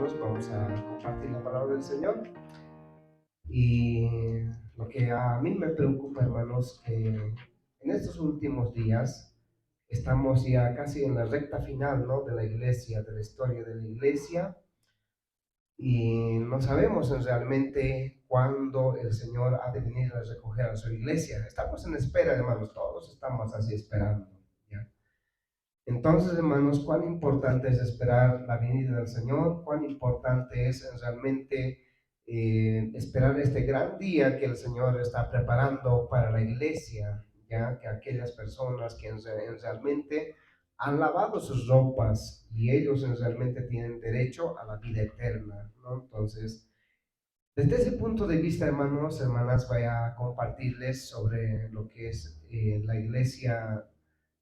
hermanos, vamos a compartir la palabra del Señor. Y lo que a mí me preocupa, hermanos, que en estos últimos días estamos ya casi en la recta final, ¿no?, de la iglesia, de la historia de la iglesia, y no sabemos realmente cuándo el Señor ha de venir a recoger a su iglesia. Estamos en espera, hermanos, todos estamos así esperando, ¿ya? Entonces, hermanos, cuán importante es esperar la venida del Señor, cuán importante es realmente esperar este gran día que el Señor está preparando para la iglesia, ya que aquellas personas que realmente han lavado sus ropas y ellos realmente tienen derecho a la vida eterna, ¿no? Entonces, desde ese punto de vista, hermanos, hermanas, voy a compartirles sobre lo que es la iglesia,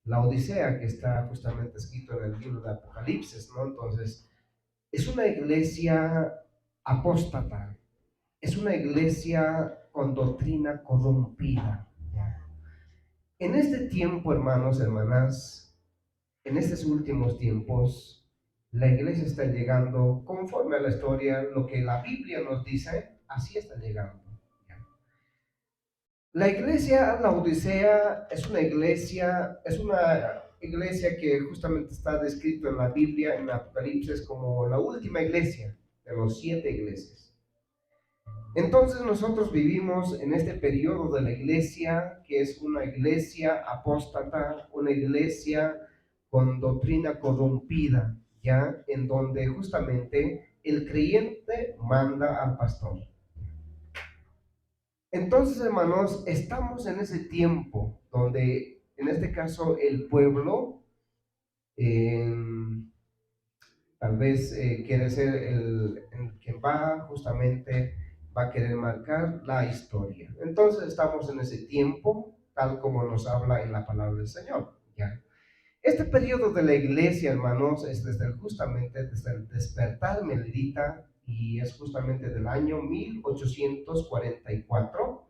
la Odisea, que está justamente escrito en el libro de Apocalipsis, ¿no? Entonces, es una iglesia apóstata, es una iglesia con doctrina corrompida. En este tiempo, hermanos, hermanas, en estos últimos tiempos, la iglesia está llegando conforme a la historia, lo que la Biblia nos dice, así está llegando. La iglesia, la Odisea, es una iglesia que justamente está descrito en la Biblia, en Apocalipsis, como la última iglesia de los 7 iglesias. Entonces nosotros vivimos en este periodo de la iglesia, que es una iglesia apóstata, una iglesia con doctrina corrompida, ya en donde justamente el creyente manda al pastor. Entonces, hermanos, estamos en ese tiempo donde, en este caso, el pueblo eh, tal vez quiere ser el que va a querer marcar la historia. Entonces, estamos en ese tiempo, tal como nos habla en la palabra del Señor. ¿Ya? Este periodo de la iglesia, hermanos, es justamente desde el despertar melita, y es justamente del año 1844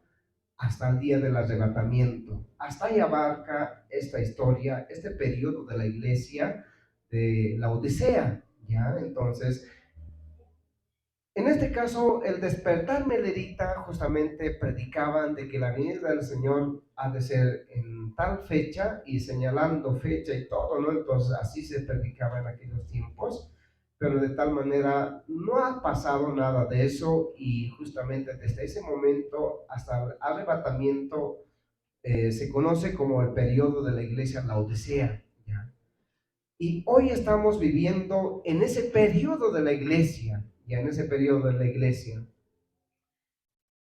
hasta el día del arrebatamiento. Hasta ahí abarca esta historia, este periodo de la iglesia de la Odisea, ¿ya? Entonces, en este caso, el despertar melerita justamente predicaban de que la venida del Señor ha de ser en tal fecha y señalando fecha y todo, ¿no? Entonces, así se predicaba en aquellos tiempos, pero de tal manera no ha pasado nada de eso, y justamente desde ese momento hasta el arrebatamiento se conoce como el periodo de la iglesia Laodicea, ¿ya? Y hoy estamos viviendo en ese periodo de la iglesia, ya en ese periodo de la iglesia,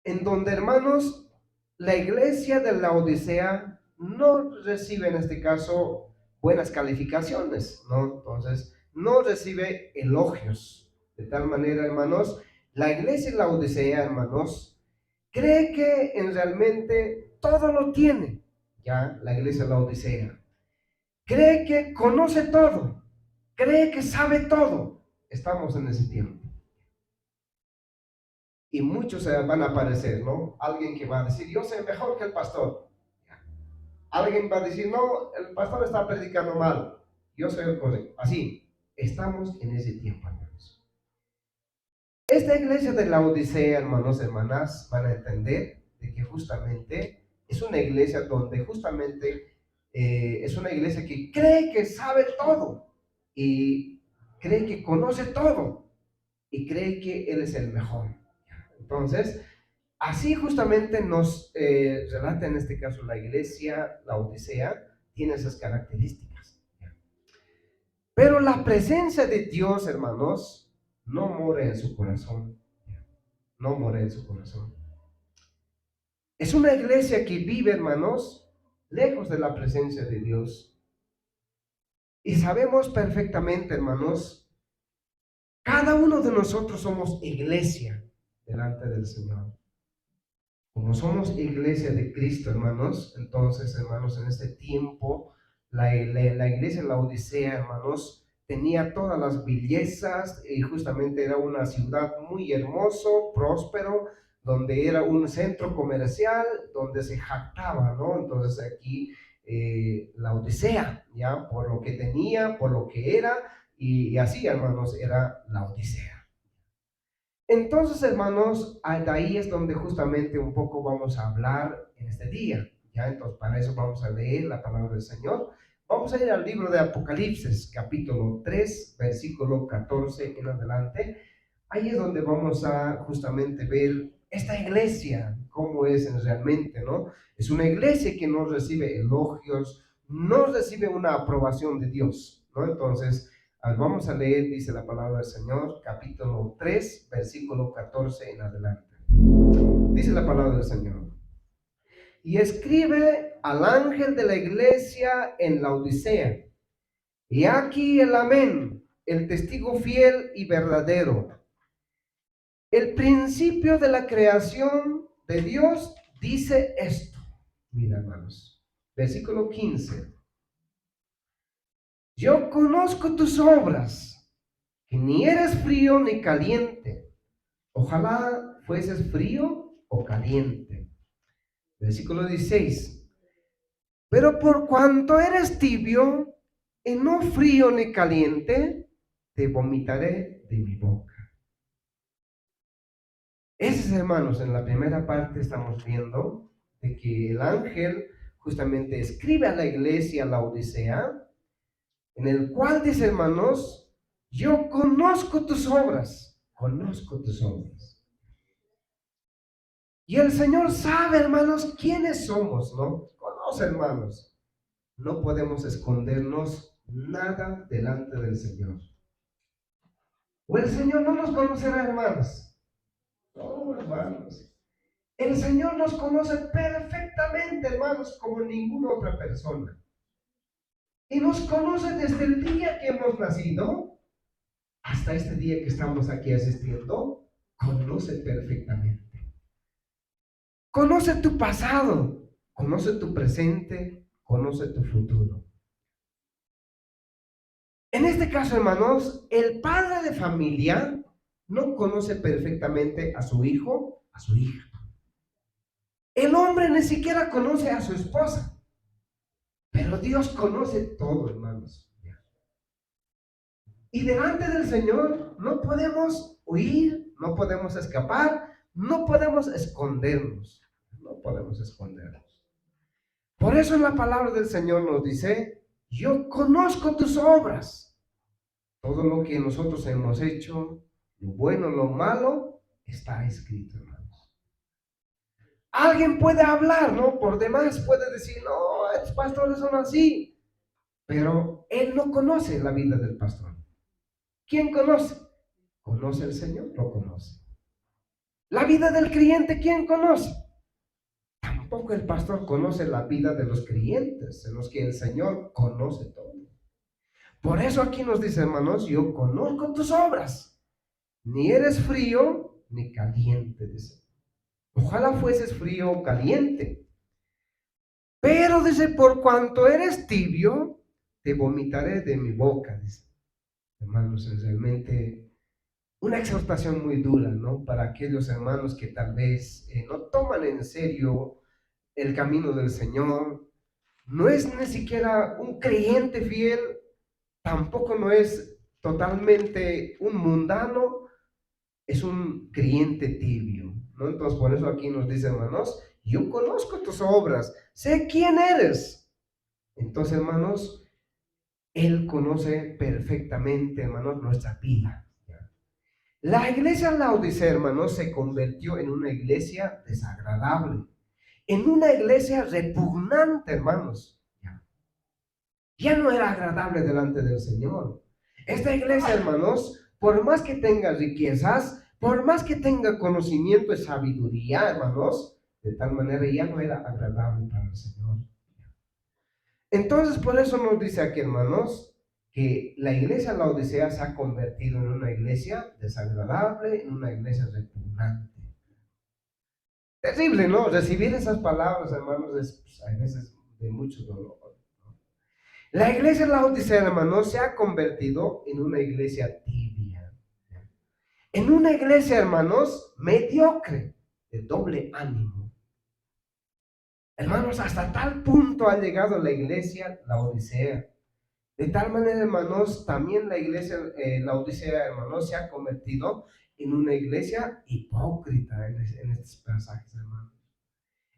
en donde, hermanos, la iglesia de la Odisea no recibe en este caso buenas calificaciones, ¿no? Entonces, no recibe elogios. De tal manera, hermanos, la iglesia de la Odisea, hermanos, cree que en realmente todo lo tiene, ya, la iglesia de la Odisea. Cree que conoce todo, cree que sabe todo. Estamos en ese tiempo. Y muchos se van a aparecer, ¿no? Alguien que va a decir, yo sé mejor que el pastor. Alguien va a decir, no, el pastor está predicando mal, yo soy el correcto. Así, estamos en ese tiempo, hermanos. Esta iglesia de la Odisea, hermanos, hermanas, van a entender de que justamente es una iglesia donde justamente es una iglesia que cree que sabe todo y cree que conoce todo y cree que Él es el mejor. Entonces, así justamente nos relata en este caso la iglesia, la Odisea, tiene esas características. Pero la presencia de Dios, hermanos, no mora en su corazón. No mora en su corazón. Es una iglesia que vive, hermanos, lejos de la presencia de Dios. Y sabemos perfectamente, hermanos, cada uno de nosotros somos iglesia delante del Señor. Como somos iglesia de Cristo, hermanos, entonces, hermanos, en este tiempo, la iglesia en la Odisea, hermanos, tenía todas las bellezas, y justamente era una ciudad muy hermoso, próspero, donde era un centro comercial, donde se jactaba, ¿no? Entonces aquí la Odisea, ¿ya? Por lo que tenía, por lo que era, y así, hermanos, era la Odisea. Entonces, hermanos, de ahí es donde justamente un poco vamos a hablar en este día. Ya, entonces para eso vamos a leer la palabra del Señor. Vamos a ir al libro de Apocalipsis, capítulo 3, versículo 14 en adelante. Ahí es donde vamos a justamente ver esta iglesia, cómo es realmente, ¿no? Es una iglesia que no recibe elogios, no recibe una aprobación de Dios, ¿no? Entonces, vamos a leer, dice la palabra del Señor, capítulo 3, versículo 14 en adelante. Dice la palabra del Señor. Y escribe al ángel de la iglesia en la Odisea. Y aquí el amén, el testigo fiel y verdadero. El principio de la creación de Dios dice esto. Mira, hermanos. Versículo 15. Yo conozco tus obras, que ni eres frío ni caliente. Ojalá fueses frío o caliente. Versículo 16. Pero por cuanto eres tibio y no frío ni caliente, te vomitaré de mi boca. Esos, hermanos, en la primera parte estamos viendo de que el ángel justamente escribe a la iglesia, la Odisea, en el cual dice, hermanos, yo conozco tus obras, conozco tus obras. Y el Señor sabe, hermanos, quiénes somos, ¿no? Conoce, hermanos. No podemos escondernos nada delante del Señor. O el Señor no nos conocerá, hermanos. No, hermanos. El Señor nos conoce perfectamente, hermanos, como ninguna otra persona. Y nos conoce desde el día que hemos nacido hasta este día que estamos aquí asistiendo. Conoce perfectamente. Conoce tu pasado, conoce tu presente, conoce tu futuro. En este caso, hermanos, el padre de familia no conoce perfectamente a su hijo, a su hija. El hombre ni siquiera conoce a su esposa. Pero Dios conoce todo, hermanos. Y delante del Señor no podemos huir, no podemos escapar, no podemos escondernos. No podemos escondernos. Por eso en la palabra del Señor nos dice, yo conozco tus obras. Todo lo que nosotros hemos hecho, lo bueno, lo malo, está escrito, hermanos. Alguien puede hablar, ¿no? Por demás puede decir, no, los pastores son así. Pero él no conoce la vida del pastor. ¿Quién conoce? ¿Conoce el Señor? Lo conoce. La vida del creyente, ¿quién conoce? Tampoco el pastor conoce la vida de los creyentes, en los que el Señor conoce todo. Por eso aquí nos dice, hermanos, yo conozco tus obras. Ni eres frío ni caliente, dice. Ojalá fueses frío o caliente. Pero dice, por cuanto eres tibio, te vomitaré de mi boca, dice. Hermanos, es realmente una exhortación muy dura, ¿no? Para aquellos hermanos que tal vez no toman en serio el camino del Señor. No es ni siquiera un creyente fiel, tampoco no es totalmente un mundano, es un creyente tibio, ¿no? Entonces por eso aquí nos dice, hermanos, yo conozco tus obras, sé quién eres. Entonces, hermanos, Él conoce perfectamente, hermanos, nuestra vida. La iglesia en la Odisea, hermanos, se convirtió en una iglesia desagradable, en una iglesia repugnante, hermanos. Ya no era agradable delante del Señor. Esta iglesia, hermanos, por más que tenga riquezas, por más que tenga conocimiento y sabiduría, hermanos, de tal manera ya no era agradable para el Señor. Entonces, por eso nos dice aquí, hermanos, que la iglesia en la Odisea se ha convertido en una iglesia desagradable, en una iglesia repugnante. Terrible, ¿no? Recibir esas palabras, hermanos, es pues, a veces de mucho dolor. La iglesia en la Odisea, hermanos, se ha convertido en una iglesia tibia. En una iglesia, hermanos, mediocre, de doble ánimo. Hermanos, hasta tal punto ha llegado la iglesia, la Odisea. De tal manera, hermanos, también la iglesia, la Odisea, hermanos, se ha convertido en una iglesia hipócrita en estos pasajes, hermanos.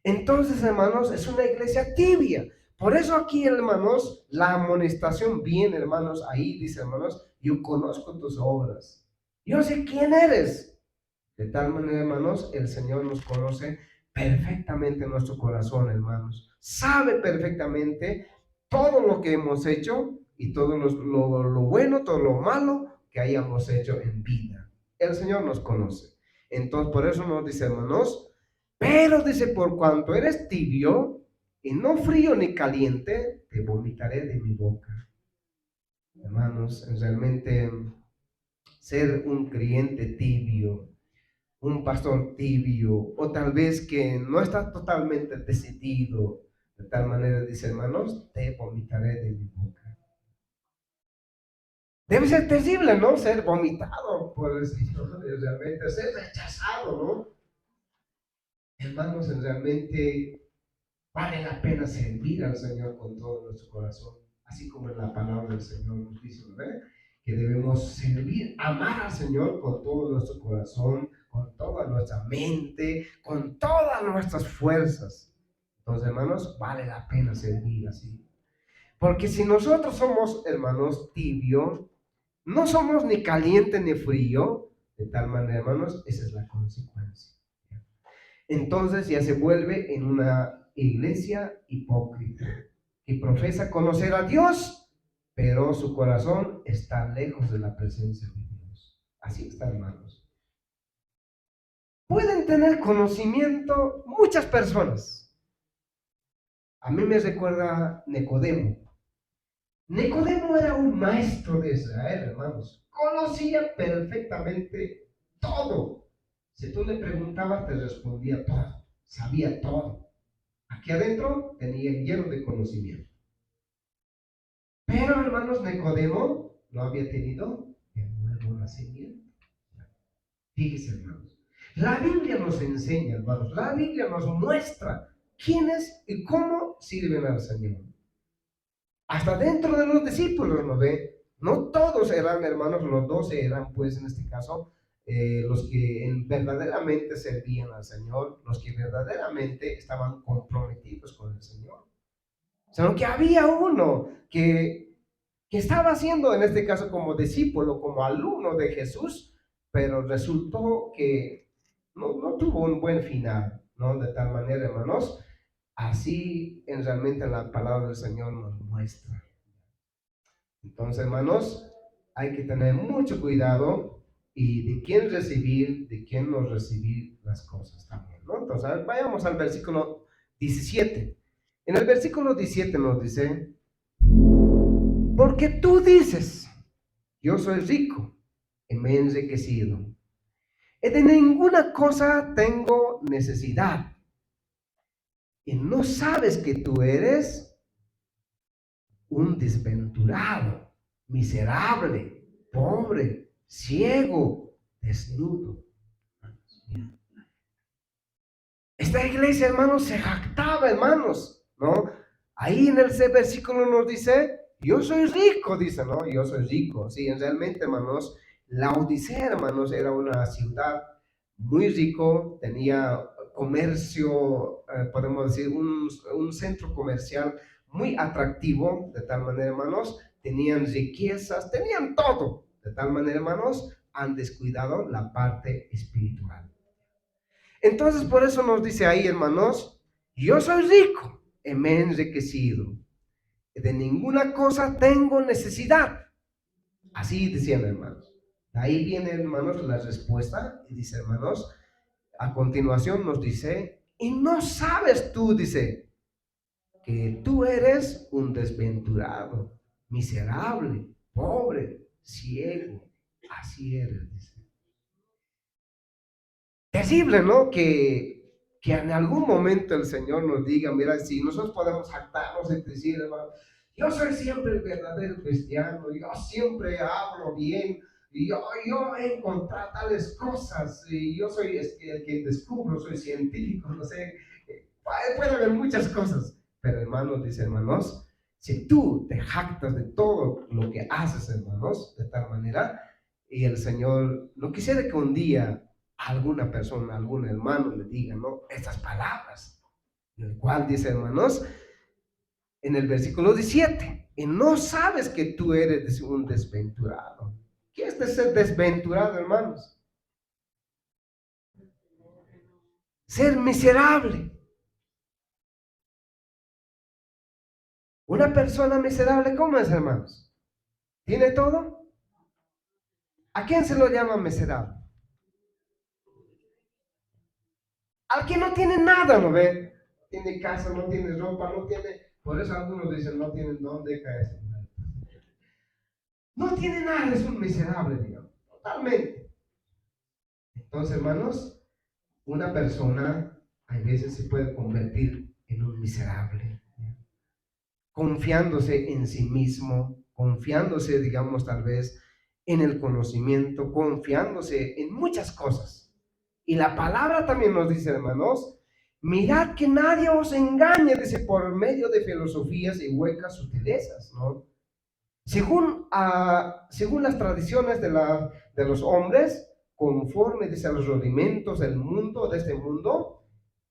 Entonces, hermanos, es una iglesia tibia. Por eso aquí, hermanos, la amonestación viene, hermanos, ahí dice, hermanos, yo conozco tus obras. Yo sé quién eres. De tal manera, hermanos, el Señor nos conoce perfectamente nuestro corazón, hermanos. Sabe perfectamente todo lo que hemos hecho y todo lo bueno, todo lo malo que hayamos hecho en vida. El Señor nos conoce. Entonces, por eso nos dice, hermanos, pero dice, por cuanto eres tibio y no frío ni caliente, te vomitaré de mi boca. Hermanos, realmente ser un creyente tibio, un pastor tibio, o tal vez que no está totalmente decidido, de tal manera dice, hermanos, te vomitaré de mi boca. Debe ser terrible, ¿no? Ser vomitado por el Señor, realmente ser rechazado, ¿no? Hermanos, realmente vale la pena servir al Señor con todo nuestro corazón, así como en la palabra del Señor nos dice, ¿no? Que debemos servir, amar al Señor con todo nuestro corazón, con toda nuestra mente, con todas nuestras fuerzas. Entonces, hermanos, vale la pena servir así. Porque si nosotros somos, hermanos, tibios, no somos ni caliente ni frío, de tal manera, hermanos, esa es la consecuencia. Entonces ya se vuelve en una iglesia hipócrita que profesa conocer a Dios, pero su corazón está lejos de la presencia de Dios. Así está, hermanos. Pueden tener conocimiento muchas personas. A mí me recuerda Nicodemo. Nicodemo era un maestro de Israel, hermanos. Conocía perfectamente todo. Si tú le preguntabas, te respondía todo. Sabía todo. Aquí adentro tenía lleno de conocimiento. Pero, hermanos, Nicodemo no había tenido el nuevo nacimiento. Fíjense, hermanos. La Biblia nos enseña, hermanos. La Biblia nos muestra quiénes y cómo sirven al Señor. Hasta dentro de los discípulos nos ve. No todos eran, hermanos, los 12 eran, pues, en este caso, los que verdaderamente servían al Señor, los que verdaderamente estaban comprometidos con el Señor. Sino que había uno que estaba haciendo, en este caso, como discípulo, como alumno de Jesús, pero resultó que no tuvo un buen final, ¿no? De tal manera, hermanos, así realmente la palabra del Señor nos muestra. Entonces, hermanos, hay que tener mucho cuidado y de quién recibir, de quién no recibir las cosas también, ¿no? Entonces, vayamos al versículo 17. En el versículo 17 nos dice, porque tú dices, yo soy rico y me he enriquecido, y de ninguna cosa tengo necesidad, y no sabes que tú eres un desventurado, miserable, pobre, ciego, desnudo. Esta iglesia, hermanos, se jactaba, hermanos, ¿no? Ahí en ese versículo nos dice, yo soy rico, dice, ¿no? Yo soy rico. Sí, realmente, hermanos, la Odisea, hermanos, era una ciudad muy rico, tenía comercio, podemos decir, un centro comercial muy atractivo, de tal manera, hermanos, tenían riquezas, tenían todo. De tal manera, hermanos, han descuidado la parte espiritual. Entonces, por eso nos dice ahí, hermanos, yo soy rico y me he enriquecido. De ninguna cosa tengo necesidad. Así decían, hermanos. Ahí viene, hermanos, la respuesta. Y dice, hermanos, a continuación nos dice, y no sabes tú, dice, que tú eres un desventurado, miserable, pobre, ciego. Así eres, dice. Terrible, ¿no? Que en algún momento el Señor nos diga, mira, si nosotros podemos jactarnos y decir, hermano, yo soy siempre el verdadero cristiano, yo siempre hablo bien, y yo he encontrado tales cosas, y yo soy el que descubro, soy científico, no sé, puede haber muchas cosas, pero hermanos, dice hermanos, si tú te jactas de todo lo que haces, hermanos, de tal manera, Y el Señor no quisiera que un día alguna persona, algún hermano le diga, ¿no?, estas palabras, en el cual dice, hermanos, en el versículo 17, y no sabes que tú eres un desventurado. ¿Qué es de ser desventurado, hermanos? Ser miserable. Una persona miserable, ¿cómo es, hermanos? ¿Tiene todo? ¿A quién se lo llama miserable? Al que no tiene nada, ¿no ve? Tiene casa, no tiene ropa, no tiene... Por eso algunos dicen, no tienen dónde caerse. No tiene nada, es un miserable, digamos. Totalmente. Entonces, hermanos, una persona a veces se puede convertir en un miserable, confiándose en sí mismo, confiándose, digamos, tal vez en el conocimiento, confiándose en muchas cosas. Y la palabra también nos dice, hermanos, mirad que nadie os engañe, dice, por medio de filosofías y huecas sutilezas, ¿no? Según las tradiciones de los hombres, conforme, dice, a los rudimentos del mundo, de este mundo,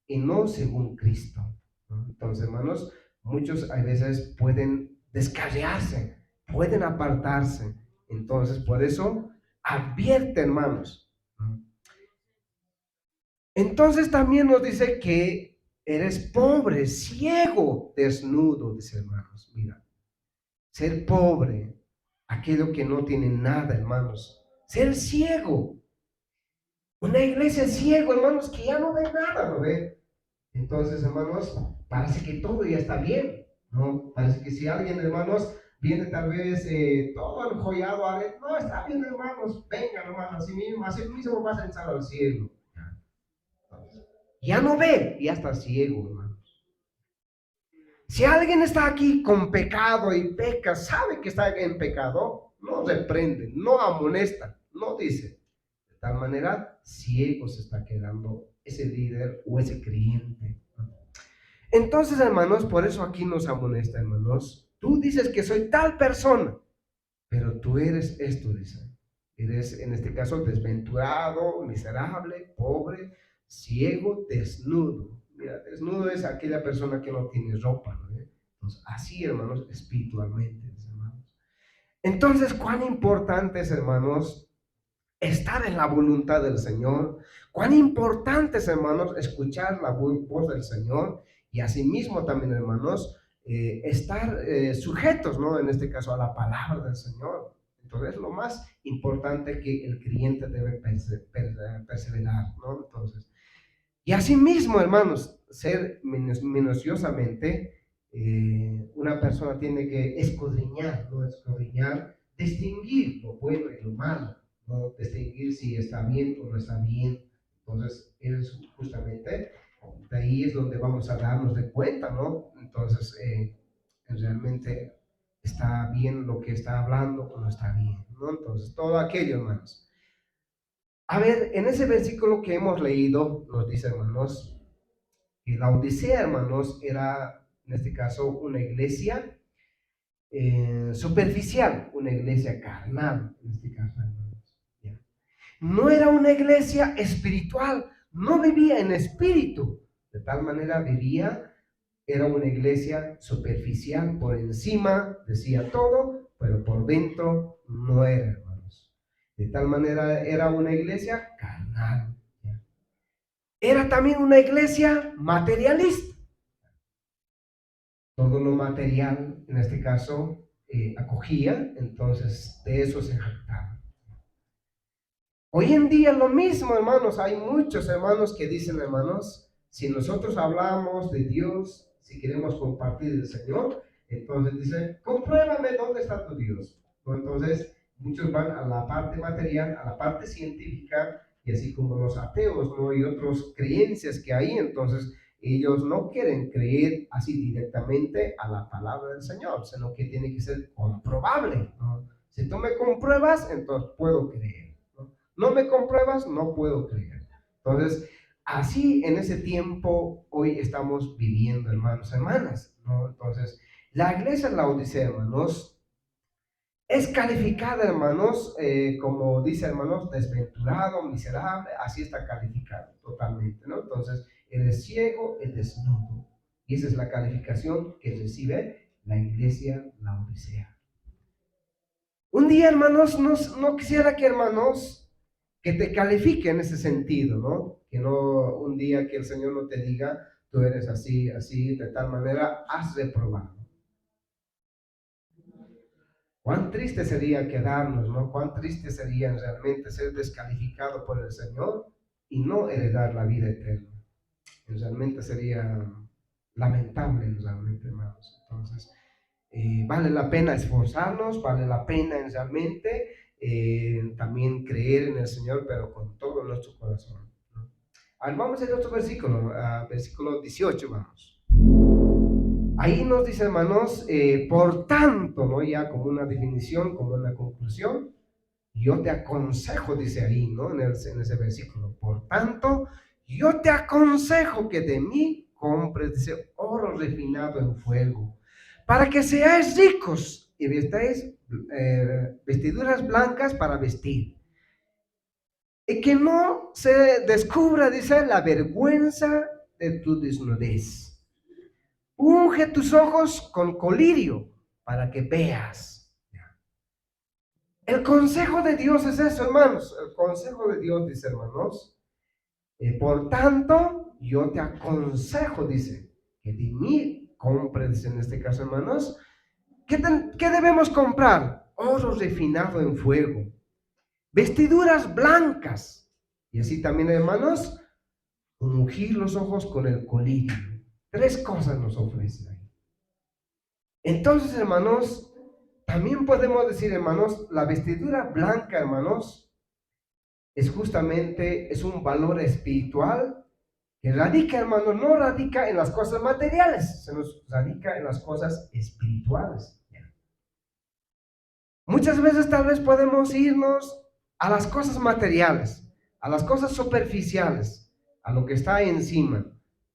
y no según Cristo, ¿no? Entonces, hermanos, muchos a veces pueden descarriarse, pueden apartarse. Entonces, por eso, advierte, hermanos, ¿no? Entonces también nos dice que eres pobre, ciego, desnudo, dice, hermanos. Mira, ser pobre, aquello que no tiene nada, hermanos. Ser ciego. Una iglesia ciego, hermanos, que ya no ve nada, ¿no ve? Entonces, hermanos, parece que todo ya está bien, ¿no? Parece que si alguien, hermanos, viene tal vez todo enjollado, no, está bien, hermanos, vengan, hermanos, así mismo vas a entrar al cielo. Ya no ve, ya está ciego, hermanos. Si alguien está aquí con pecado y peca, sabe que está en pecado, no reprende, no amonesta, no dice. De tal manera, ciego se está quedando ese líder o ese creyente. Entonces, hermanos, por eso aquí nos amonesta, hermanos. Tú dices que soy tal persona, pero tú eres esto, dice. Eres, en este caso, desventurado, miserable, pobre, ciego, desnudo. Mira, desnudo es aquella persona que no tiene ropa, ¿no? Entonces, así, hermanos, espiritualmente, hermanos. Entonces, cuán importante es, hermanos, estar en la voluntad del Señor. Cuán importante es, hermanos, escuchar la voz del Señor y asimismo también, hermanos, estar sujetos, ¿no? En este caso, a la palabra del Señor. Entonces, lo más importante que el creyente debe perseverar, ¿no? Entonces, y asimismo, hermanos, ser minuciosamente, una persona tiene que escudriñar, ¿no? Escudriñar, distinguir lo bueno y lo malo, ¿no? Distinguir si está bien o no está bien. Entonces, es justamente, de ahí es donde vamos a darnos de cuenta, ¿no? Entonces, realmente está bien lo que está hablando o no está bien, ¿no? Entonces, todo aquello, hermanos. A ver, en ese versículo que hemos leído, nos dice, hermanos, que la Odisea, hermanos, era, en este caso, una iglesia superficial, una iglesia carnal, en este caso, hermanos. ¿Ya? No era una iglesia espiritual, no vivía en espíritu, de tal manera vivía, era una iglesia superficial, por encima decía todo, pero por dentro no era, hermanos. De tal manera era una iglesia carnal. ¿Ya? Era también una iglesia materialista. Todo lo material, en este caso, acogía, entonces de eso se jactaba. Hoy en día lo mismo, hermanos, hay muchos hermanos que dicen, hermanos, si nosotros hablamos de Dios, si queremos compartir el Señor, entonces dicen, compruébame dónde está tu Dios. ¿No? Entonces, muchos van a la parte material, a la parte científica, y así como los ateos, ¿no? Y otras creencias que hay, entonces ellos no quieren creer así directamente a la palabra del Señor, sino que tiene que ser comprobable, ¿no? Si tú me compruebas, entonces puedo creer, ¿no? No me compruebas, no puedo creer. Entonces, así en ese tiempo hoy estamos viviendo, hermanos, hermanas, ¿no? Entonces, la iglesia en la Odisea, hermanos, es calificada, hermanos, como dice, hermanos, desventurado, miserable, así está calificado totalmente, ¿no? Entonces, el es ciego, el desnudo. Y esa es la calificación que recibe la iglesia Laodicea. Un día, hermanos, no quisiera que, hermanos, que te califique en ese sentido, ¿no? Que no, un día que el Señor no te diga, tú eres así, así, de tal manera, has reprobado. Cuán triste sería quedarnos, ¿no? Cuán triste sería realmente ser descalificado por el Señor y no heredar la vida eterna. Realmente sería lamentable, realmente, hermanos. Entonces, vale la pena esforzarnos, vale la pena realmente también creer en el Señor, pero con todo nuestro corazón, ¿no? Vamos a ir a otro versículo, versículo 18, vamos. Ahí nos dice, hermanos, por tanto, ¿no? Ya como una definición, como una conclusión, yo te aconsejo, dice ahí, ¿no? En ese versículo, por tanto, yo te aconsejo que de mí compres, dice, oro refinado en fuego, para que seáis ricos y vestáis vestiduras blancas para vestir. Y que no se descubra, dice, la vergüenza de tu desnudez. Unge tus ojos con colirio para que veas. El consejo de Dios es eso, hermanos. El consejo de Dios dice, hermanos, por tanto, yo te aconsejo, dice, que de mí compres, en este caso, hermanos, ¿qué debemos comprar? Oro refinado en fuego, vestiduras blancas, y así también, hermanos, ungir los ojos con el colirio. Tres cosas nos ofrece ahí. Entonces, hermanos, también podemos decir, hermanos, la vestidura blanca, hermanos, es justamente, es un valor espiritual que radica, hermanos, no radica en las cosas materiales, se nos radica en las cosas espirituales. Muchas veces tal vez podemos irnos a las cosas materiales, a las cosas superficiales, a lo que está encima,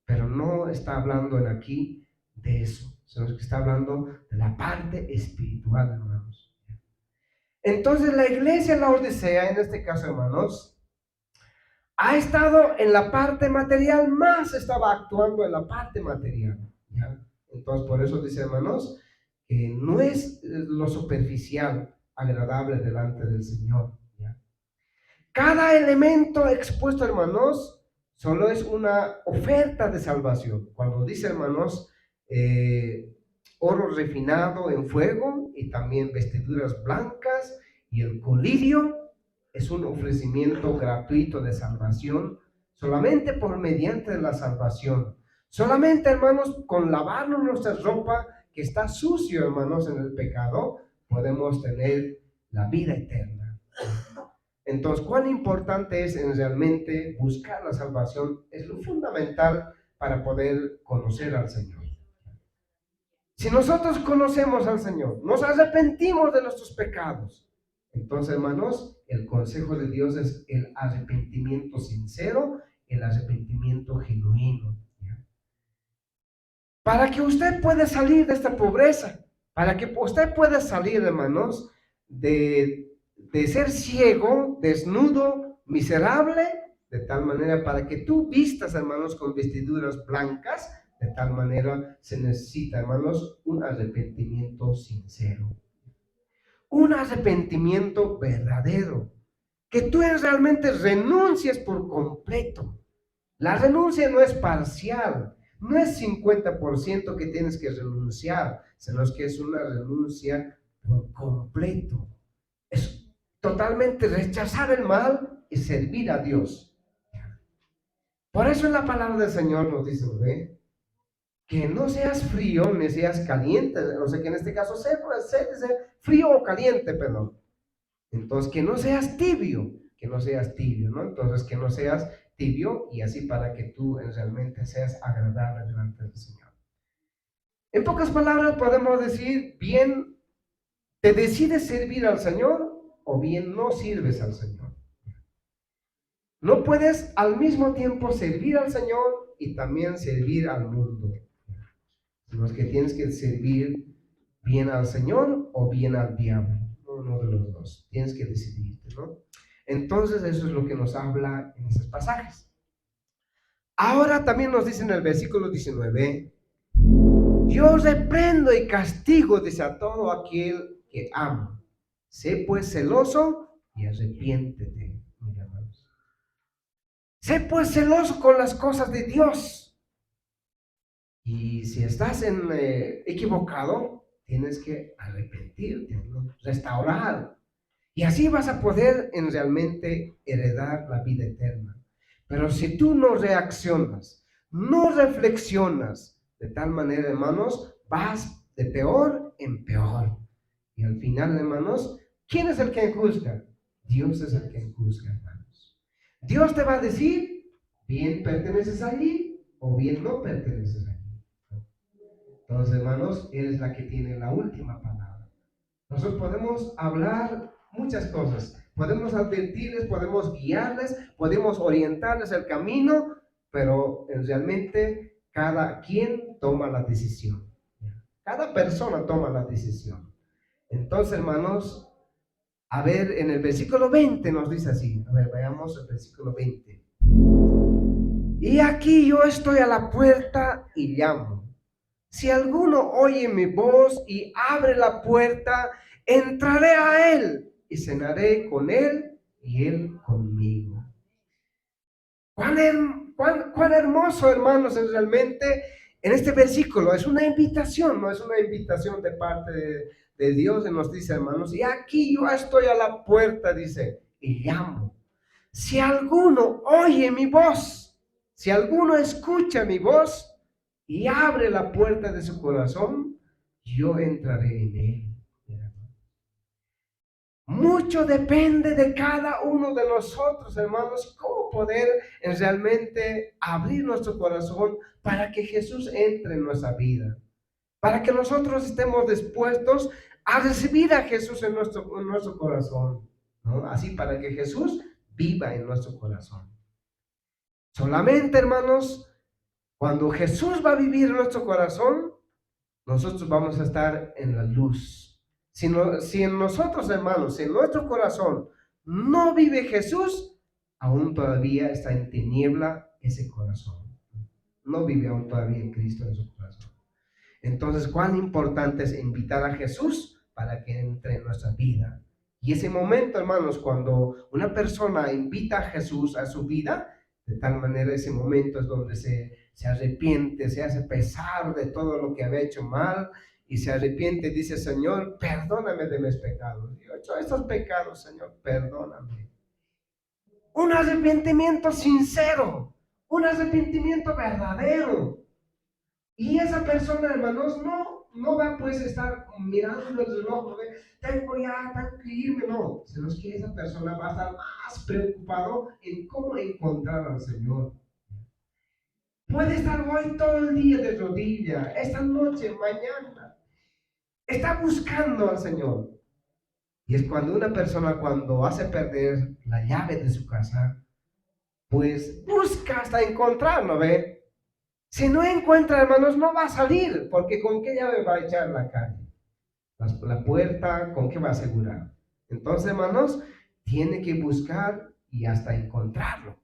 pero no está hablando en aquí de eso, sino que está hablando de la parte espiritual, hermanos. Entonces la iglesia en la Odisea, en este caso, hermanos, ha estado en la parte material, más estaba actuando en la parte material, ¿ya? Entonces por eso dice, hermanos, que no es lo superficial agradable delante del Señor, ¿ya? Cada elemento expuesto, hermanos, solo es una oferta de salvación. Cuando dice, hermanos, oro refinado en fuego y también vestiduras blancas y el colirio, es un ofrecimiento gratuito de salvación, solamente por mediante la salvación. Solamente, hermanos, con lavarnos nuestra ropa que está sucio, hermanos, en el pecado, podemos tener la vida eterna. Entonces, cuán importante es en realmente buscar la salvación es lo fundamental para poder conocer al Señor. Si nosotros conocemos al Señor, nos arrepentimos de nuestros pecados, entonces, hermanos, el consejo de Dios es el arrepentimiento sincero, el arrepentimiento genuino, ¿ya? Para que usted pueda salir de esta pobreza, para que usted pueda salir, hermanos, de ser ciego, desnudo, miserable, de tal manera para que tú vistas, hermanos, con vestiduras blancas, de tal manera se necesita, hermanos, un arrepentimiento sincero, un arrepentimiento verdadero, que tú realmente renuncies por completo. La renuncia no es parcial, no es 50% que tienes que renunciar, sino que es una renuncia por completo. Es totalmente rechazar el mal y servir a Dios. Por eso en la palabra del Señor nos dice, ¿ve? Que no seas frío ni seas caliente, o sea que en este caso sea frío o caliente, perdón. Entonces que no seas tibio, ¿no? Entonces que no seas tibio y así para que tú realmente seas agradable delante del Señor. En pocas palabras podemos decir, bien, te decides servir al Señor o bien no sirves al Señor. No puedes al mismo tiempo servir al Señor y también servir al mundo. Sino que tienes que servir bien al Señor o bien al diablo. uno de los dos. Tienes que decidirte, ¿no? Entonces eso es lo que nos habla en esos pasajes. Ahora también nos dice en el versículo 19, yo reprendo y castigo, dice, a todo aquel que ama. Sé pues celoso y arrepiéntete, mis hermanos. Sé pues celoso con las cosas de Dios. Y si estás equivocado, tienes que arrepentirte, ¿no? Restaurar. Y así vas a poder realmente heredar la vida eterna. Pero si tú no reaccionas, no reflexionas, de tal manera, hermanos, vas de peor en peor. Y al final, hermanos, ¿quién es el que juzga? Dios es el que juzga, hermanos. Dios te va a decir, bien perteneces allí o bien no perteneces allí. Entonces, hermanos, Él es la que tiene la última palabra. Nosotros podemos hablar muchas cosas, podemos advertirles, podemos guiarles, podemos orientarles el camino, pero realmente cada quien toma la decisión. Cada persona toma la decisión. Entonces, hermanos, a ver, en el versículo 20 nos dice así. A ver, veamos el versículo 20. Y aquí yo estoy a la puerta y llamo. Si alguno oye mi voz y abre la puerta, entraré a él y cenaré con él y él conmigo. Cuán hermoso, hermanos, es realmente en este versículo. Es una invitación, no es una invitación de parte de Dios, y nos dice, hermanos, y aquí yo estoy a la puerta, dice, y llamo. Si alguno oye mi voz, si alguno escucha mi voz y abre la puerta de su corazón, yo entraré en él. Mucho depende de cada uno de nosotros, hermanos, cómo poder realmente abrir nuestro corazón para que Jesús entre en nuestra vida, para que nosotros estemos dispuestos a recibir a Jesús en nuestro corazón, ¿no? Así para que Jesús viva en nuestro corazón. Solamente, hermanos, cuando Jesús va a vivir en nuestro corazón, nosotros vamos a estar en la luz. Si en nosotros, hermanos, si en nuestro corazón no vive Jesús, aún todavía está en tiniebla ese corazón. No vive aún todavía en Cristo en su corazón. Entonces, cuán importante es invitar a Jesús para que entre en nuestra vida. Y ese momento, hermanos, cuando una persona invita a Jesús a su vida, de tal manera ese momento es donde se arrepiente, se hace pesar de todo lo que había hecho mal y se arrepiente y dice, Señor, perdóname de mis pecados. Yo he hecho estos pecados, Señor, perdóname. Un arrepentimiento sincero, un arrepentimiento verdadero. Y esa persona, hermanos, no va pues a estar mirando el reloj, tengo que irme, no, sino que esa persona va a estar más preocupado en cómo encontrar al Señor. Puede estar hoy todo el día de rodilla, esta noche, mañana, está buscando al Señor. Y es cuando una persona, cuando hace perder la llave de su casa, pues busca hasta encontrarlo, ¿ve? Si no encuentra, hermanos, no va a salir, porque ¿con qué llave va a echar la calle? La puerta, ¿con qué va a asegurar? Entonces, hermanos, tiene que buscar y hasta encontrarlo.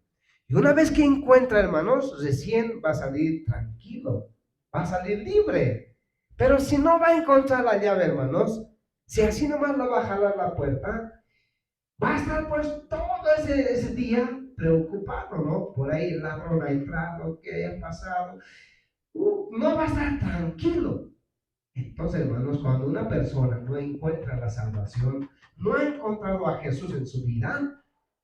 Y una vez que encuentra, hermanos, recién va a salir tranquilo, va a salir libre. Pero si no va a encontrar la llave, hermanos, si así nomás lo va a jalar la puerta, va a estar pues todo ese día preocupado, ¿no? Por ahí el ladrón ha entrado, ¿qué ha pasado? No va a estar tranquilo. Entonces, hermanos, cuando una persona no encuentra la salvación, no ha encontrado a Jesús en su vida,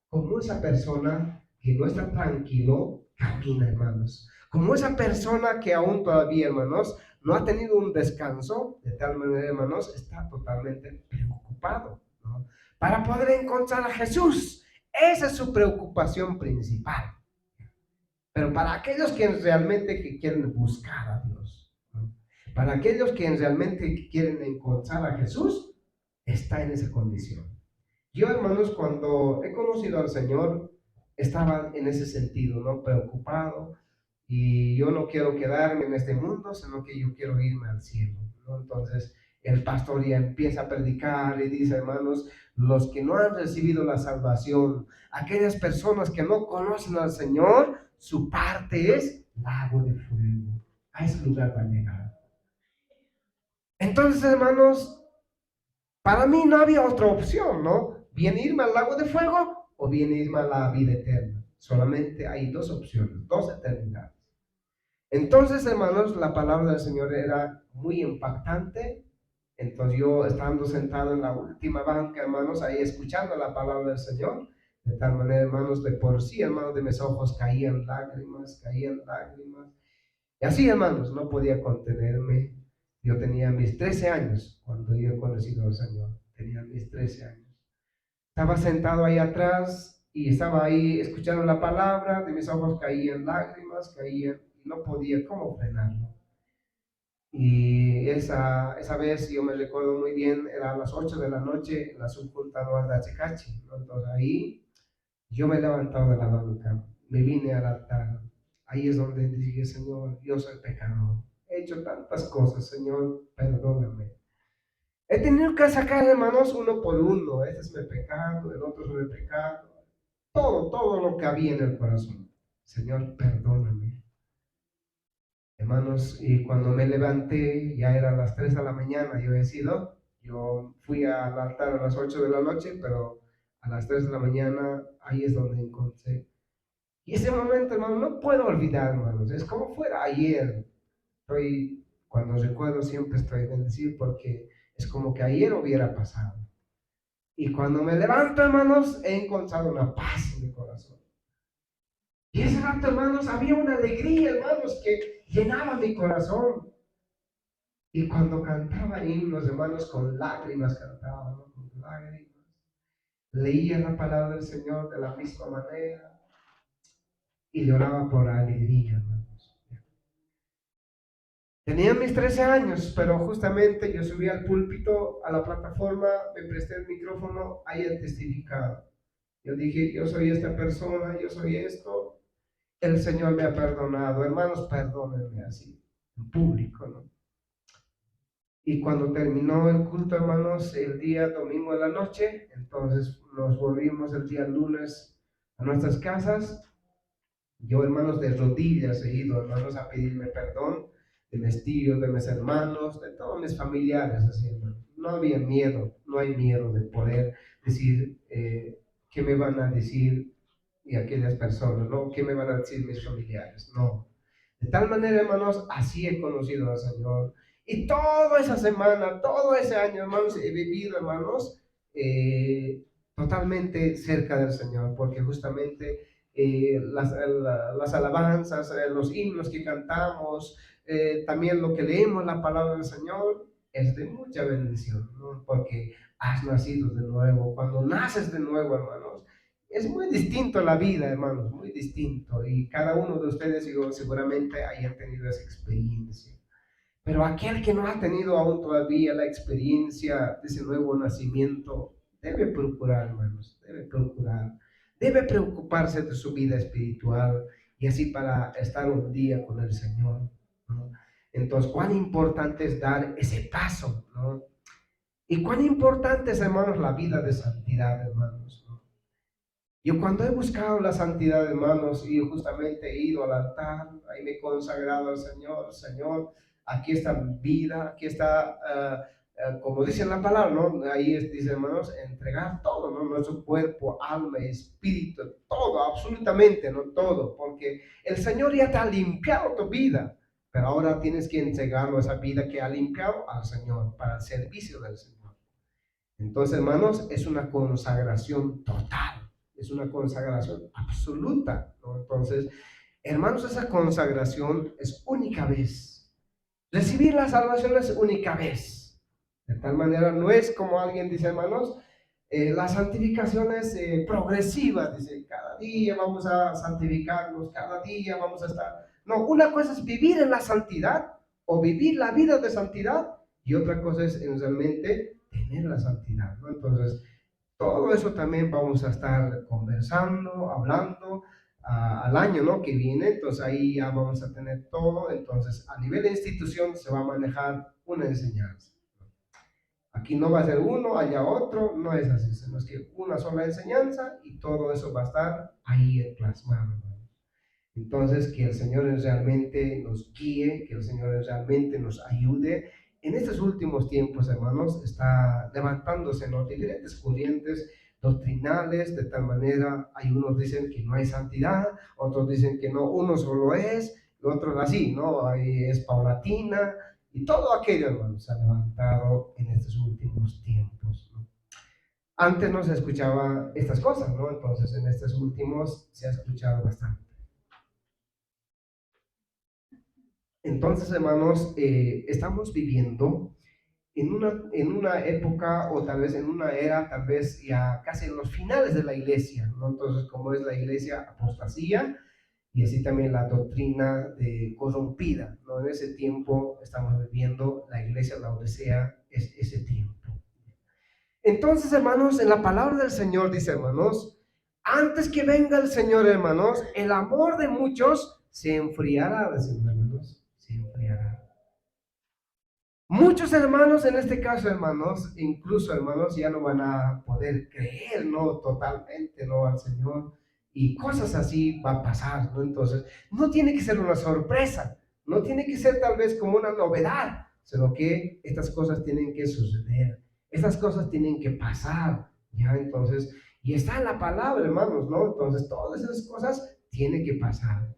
como esa persona que no está tranquilo, camina, hermanos. Como esa persona que aún todavía, hermanos, no ha tenido un descanso, de tal manera, hermanos, está totalmente preocupado, ¿no? Para poder encontrar a Jesús. Esa es su preocupación principal. Pero para aquellos que realmente quieren buscar a Dios, ¿no? Para aquellos que realmente quieren encontrar a Jesús, está en esa condición. Yo, hermanos, cuando he conocido al Señor, estaba en ese sentido, ¿no? Preocupado, y yo no quiero quedarme en este mundo, sino que yo quiero irme al cielo, ¿no? Entonces, el pastor ya empieza a predicar y dice, hermanos, los que no han recibido la salvación, aquellas personas que no conocen al Señor, su parte es lago de fuego. A ese lugar van a llegar. Entonces, hermanos, para mí no había otra opción, ¿no? Bien irme al lago de fuego o bien irme a la vida eterna. Solamente hay dos opciones, dos eternidades. Entonces, hermanos, la palabra del Señor era muy impactante. Entonces yo estando sentado en la última banca, hermanos, ahí escuchando la palabra del Señor, de tal manera, hermanos, de por sí, hermanos, de mis ojos caían lágrimas, caían lágrimas. Y así, hermanos, no podía contenerme. Yo tenía mis 13 años cuando yo he conocido al Señor. Tenía mis 13 años. Estaba sentado ahí atrás y estaba ahí escuchando la palabra, de mis ojos caían lágrimas, caían, y no podía, ¿cómo frenarlo? Y esa vez yo me recuerdo muy bien, era a las 8 de la noche en la subculta de Achicachi, ¿no? Entonces ahí yo me he levantado de la banca, me vine al altar. Ahí es donde dije, Señor, yo soy pecador. He hecho tantas cosas, Señor, perdóname. He tenido que sacar, hermanos, uno por uno. Este es mi pecado, el otro es mi pecado. Todo lo que había en el corazón. Señor, perdóname. Hermanos, y cuando me levanté, ya eran las 3 de la mañana, yo he sido, yo fui al altar a las 8 de la noche, pero a las 3 de la mañana, ahí es donde encontré. Y ese momento, hermano, no puedo olvidar, hermanos, es como fuera ayer. Cuando recuerdo siempre estoy bendecido porque es como que ayer hubiera pasado. Y cuando me levanto, hermanos, he encontrado una paz en mi corazón. Y ese rato, hermanos, había una alegría, hermanos, que llenaba mi corazón. Y cuando cantaba himnos, hermanos, con lágrimas cantaban, ¿no? Con lágrimas. Leía la palabra del Señor de la misma manera y lloraba por alegría, hermanos. Tenía mis 13 años, pero justamente yo subí al púlpito, a la plataforma, me presté el micrófono, ahí he testificado. Yo dije, yo soy esta persona, yo soy esto, el Señor me ha perdonado, hermanos, perdónenme así, en público, ¿no? Y cuando terminó el culto, hermanos, el día domingo de la noche, entonces nos volvimos el día lunes a nuestras casas. Yo, hermanos, de rodillas he ido, hermanos, a pedirme perdón de mis tíos, de mis hermanos, de todos mis familiares, así, hermano. No había miedo, no hay miedo de poder decir qué me van a decir y aquellas personas, ¿no? ¿Qué me van a decir mis familiares? No. De tal manera, hermanos, así he conocido al Señor. Y toda esa semana, todo ese año, hermanos, he vivido, hermanos, totalmente cerca del Señor, porque justamente las alabanzas, los himnos que cantamos, también lo que leemos, la palabra del Señor, es de mucha bendición, ¿no? Porque has nacido de nuevo. Cuando naces de nuevo, hermanos, es muy distinto la vida, hermanos, muy distinto. Y cada uno de ustedes seguramente hayan tenido esa experiencia. Pero aquel que no ha tenido aún todavía la experiencia de ese nuevo nacimiento, debe procurar, hermanos, debe procurar, debe preocuparse de su vida espiritual y así para estar un día con el Señor, ¿no? Entonces, cuán importante es dar ese paso, ¿no? Y cuán importante es, hermanos, la vida de santidad, hermanos, ¿no? Yo cuando he buscado la santidad, hermanos, y justamente he ido al altar, ahí me he consagrado al Señor, Señor, aquí está mi vida, aquí está, como dice la palabra, ¿no? Ahí dice, hermanos, entregar todo, ¿no? Nuestro cuerpo, alma, espíritu, todo, absolutamente, ¿no? Todo, porque el Señor ya te ha limpiado tu vida, pero ahora tienes que entregarlo esa vida que ha limpiado al Señor, para el servicio del Señor. Entonces, hermanos, es una consagración total, es una consagración absoluta, ¿no? Entonces, hermanos, esa consagración es única vez. Recibir la salvación es única vez. De tal manera, no es como alguien dice, hermanos, la santificación es progresiva, dice, cada día vamos a santificarnos, cada día vamos a estar. No, una cosa es vivir en la santidad o vivir la vida de santidad y otra cosa es realmente tener la santidad, ¿no? Entonces, todo eso también vamos a estar conversando, hablando al año, ¿no? Que viene, entonces ahí ya vamos a tener todo, entonces a nivel de institución se va a manejar una enseñanza. Aquí no va a ser uno, allá otro, no es así, sino es que una sola enseñanza y todo eso va a estar ahí plasmado, hermano. Entonces, que el Señor realmente nos guíe, que el Señor realmente nos ayude. En estos últimos tiempos, hermanos, está levantándose, ¿no?, diferentes corrientes doctrinales, de tal manera, hay unos dicen que no hay santidad, otros dicen que no, uno solo es, otros así, ¿no? Ahí es paulatina, y todo aquello, hermanos, se ha levantado en estos últimos tiempos, ¿no? Antes no se escuchaba estas cosas, ¿no? Entonces, en estos últimos se ha escuchado bastante. Entonces, hermanos, estamos viviendo en una época o tal vez en una era, tal vez ya casi en los finales de la iglesia, ¿no? Entonces, como es la iglesia apostasía y así también la doctrina de corrompida, ¿no? En ese tiempo estamos viviendo, la iglesia Laodicea es ese tiempo. Entonces, hermanos, en la palabra del Señor dice, hermanos, antes que venga el Señor, hermanos, el amor de muchos se enfriará, dicen, hermanos, se enfriará. Muchos hermanos, en este caso, hermanos, incluso hermanos, ya no van a poder creer, ¿no? Totalmente, ¿no? Al Señor. Y cosas así va a pasar, ¿no? Entonces, no tiene que ser una sorpresa, no tiene que ser tal vez como una novedad, sino que estas cosas tienen que suceder, estas cosas tienen que pasar, ¿ya? Entonces, y está en la palabra, hermanos, ¿no? Entonces, todas esas cosas tienen que pasar.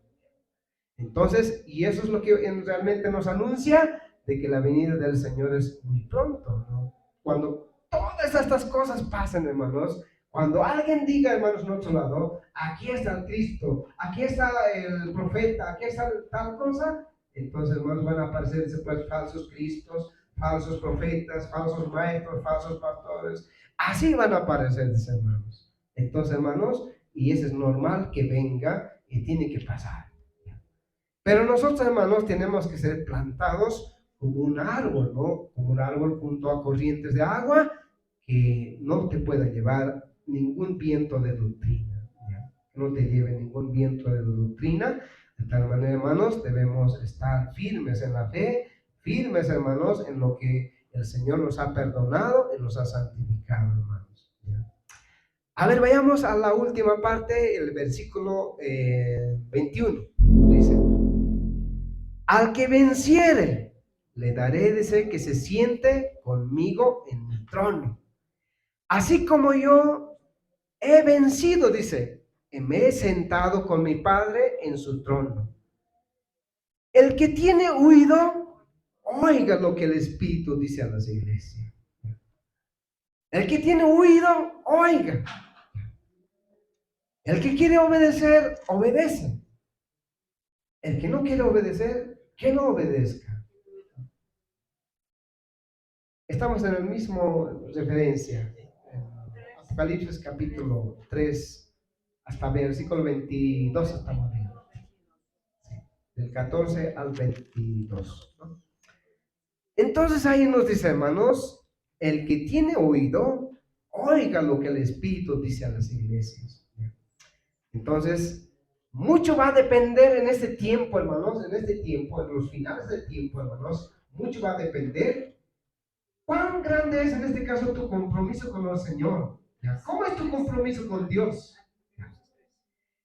Entonces, y eso es lo que realmente nos anuncia de que la venida del Señor es muy pronto, ¿no? Cuando todas estas cosas pasen, hermanos, cuando alguien diga, hermanos, en otro lado, aquí está el Cristo, aquí está el profeta, aquí está tal cosa, entonces, hermanos, van a aparecer después falsos Cristos, falsos profetas, falsos maestros, falsos pastores, así van a aparecer, hermanos. Entonces, hermanos, y eso es normal que venga y tiene que pasar. Pero nosotros, hermanos, tenemos que ser plantados como un árbol, ¿no? Como un árbol junto a corrientes de agua que no te pueda llevar ningún viento de doctrina, ¿ya? Que no te lleve ningún viento de doctrina. De tal manera, hermanos, debemos estar firmes en la fe, firmes, hermanos, en lo que el Señor nos ha perdonado y nos ha santificado, hermanos, ¿ya? A ver, vayamos a la última parte, el versículo 21. Dice: al que venciere, le daré, dice, que se siente conmigo en mi trono. Así como yo he vencido, dice, y me he sentado con mi Padre en su trono. El que tiene oído, oiga lo que el Espíritu dice a las iglesias. El que tiene oído, oiga. El que quiere obedecer, obedece. El que no quiere obedecer, que no obedezca. Estamos en el mismo referencia. Apocalipsis capítulo 3 hasta versículo 22 estamos viendo. Sí, del 14 al 22, ¿no? Entonces ahí nos dice, hermanos, el que tiene oído, oiga lo que el Espíritu dice a las iglesias. Entonces, mucho va a depender en este tiempo, hermanos, en este tiempo, en los finales del tiempo, hermanos, mucho va a depender cuán grande es en este caso tu compromiso con el Señor. ¿Cómo es tu compromiso con Dios?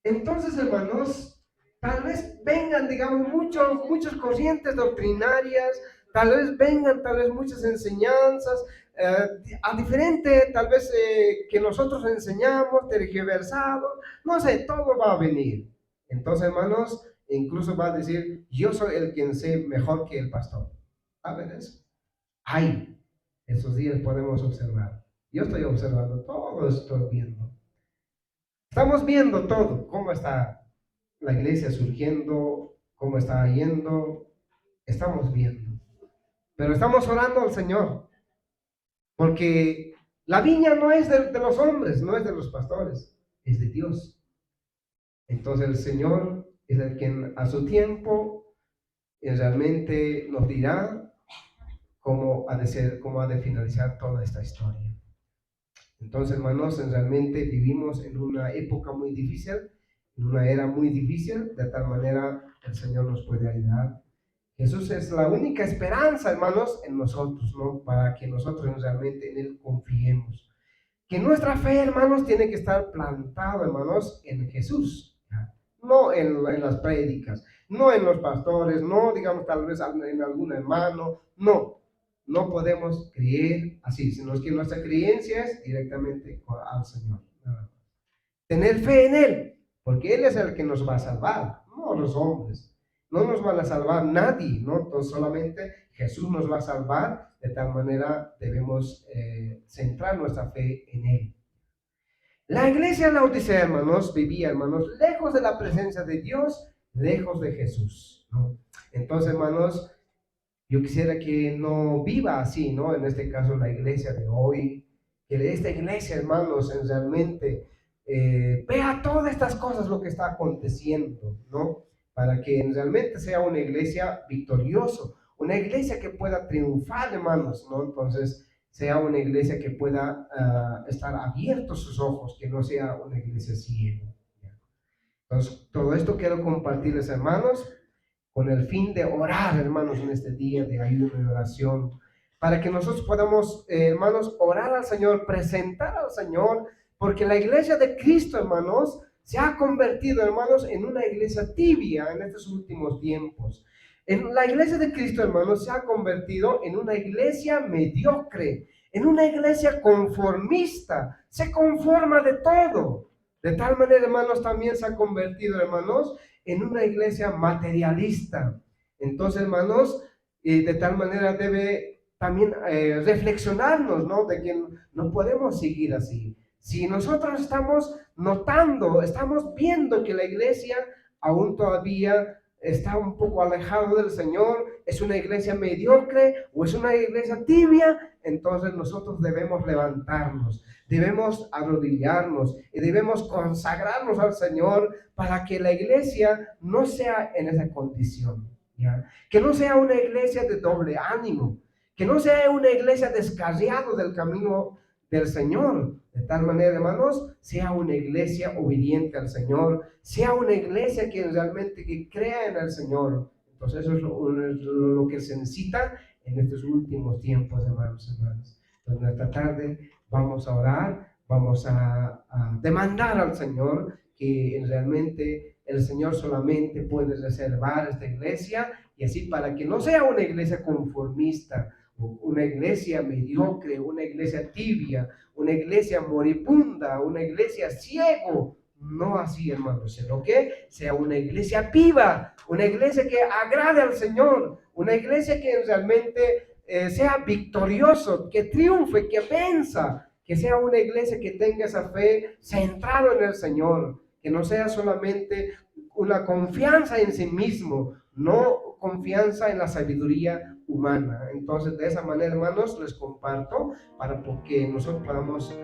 Entonces, hermanos, tal vez vengan, digamos, muchas corrientes doctrinarias, tal vez vengan, tal vez muchas enseñanzas, a diferente, tal vez que nosotros enseñamos, tergiversados, no sé, todo va a venir. Entonces, hermanos, incluso va a decir, yo soy el quien sé mejor que el pastor. A ver eso. Ay, esos días podemos observar. Yo estoy observando, todo estoy viendo. Estamos viendo todo, cómo está la iglesia surgiendo, cómo está yendo, estamos viendo. Pero estamos orando al Señor, porque la viña no es de los hombres, no es de los pastores, es de Dios. Entonces el Señor es el quien a su tiempo realmente nos dirá cómo ha de ser, cómo ha de finalizar toda esta historia. Entonces, hermanos, realmente vivimos en una época muy difícil, en una era muy difícil, de tal manera el Señor nos puede ayudar Jesús es la única esperanza, hermanos, en nosotros, ¿no? Para que nosotros realmente en Él confiemos. Que nuestra fe, hermanos, tiene que estar plantado, hermanos, en Jesús, ¿ya? No en las prédicas, no en los pastores, no, digamos, tal vez en algún hermano, no. No podemos creer así, sino que nuestra creencia es directamente al Señor. Tener fe en Él, porque Él es el que nos va a salvar, no los hombres. No nos van a salvar nadie, ¿no? Entonces solamente Jesús nos va a salvar, de tal manera debemos centrar nuestra fe en Él. La iglesia en la Odisea, hermanos, vivía, hermanos, lejos de la presencia de Dios, lejos de Jesús, ¿no? Entonces, hermanos, yo quisiera que no viva así, ¿no? En este caso, la iglesia de hoy, que de esta iglesia, hermanos, realmente vea todas estas cosas, lo que está aconteciendo, ¿no? Para que realmente sea una iglesia victoriosa, una iglesia que pueda triunfar, hermanos, ¿no? Entonces, sea una iglesia que pueda estar abiertos sus ojos, que no sea una iglesia ciega. Entonces, todo esto quiero compartirles, hermanos, con el fin de orar, hermanos, en este día de ayuno y oración, para que nosotros podamos, hermanos, orar al Señor, presentar al Señor, porque la iglesia de Cristo, hermanos, se ha convertido, hermanos, en una iglesia tibia en estos últimos tiempos. En la iglesia de Cristo, hermanos, se ha convertido en una iglesia mediocre, en una iglesia conformista, se conforma de todo. De tal manera, hermanos, también se ha convertido, hermanos, en una iglesia materialista. Entonces, hermanos, de tal manera debe también reflexionarnos, ¿no? De que no podemos seguir así. Si nosotros estamos notando, estamos viendo que la iglesia aún todavía está un poco alejado del Señor, es una iglesia mediocre o es una iglesia tibia, entonces nosotros debemos levantarnos, debemos arrodillarnos y debemos consagrarnos al Señor para que la iglesia no sea en esa condición, ¿ya? Que no sea una iglesia de doble ánimo, que no sea una iglesia descarriada del camino del Señor. De tal manera, hermanos, sea una iglesia obediente al Señor, sea una iglesia que realmente que crea en el Señor. Entonces eso es lo que se necesita en estos últimos tiempos, hermanos, hermanas. Entonces, esta tarde vamos a orar, vamos a demandar al Señor que realmente el Señor solamente puede reservar esta iglesia, y así para que no sea una iglesia conformista, una iglesia mediocre, una iglesia tibia, una iglesia moribunda, una iglesia ciego. No así, hermanos, sino que sea una iglesia viva, una iglesia que agrade al Señor, una iglesia que realmente sea victorioso, que triunfe, que venza, que sea una iglesia que tenga esa fe centrada en el Señor, que no sea solamente una confianza en sí mismo, no confianza en la sabiduría humana. Entonces, de esa manera, hermanos, les comparto para que nosotros podamos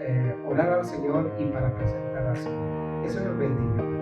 orar al Señor y para presentar al Señor. Eso nos bendiga.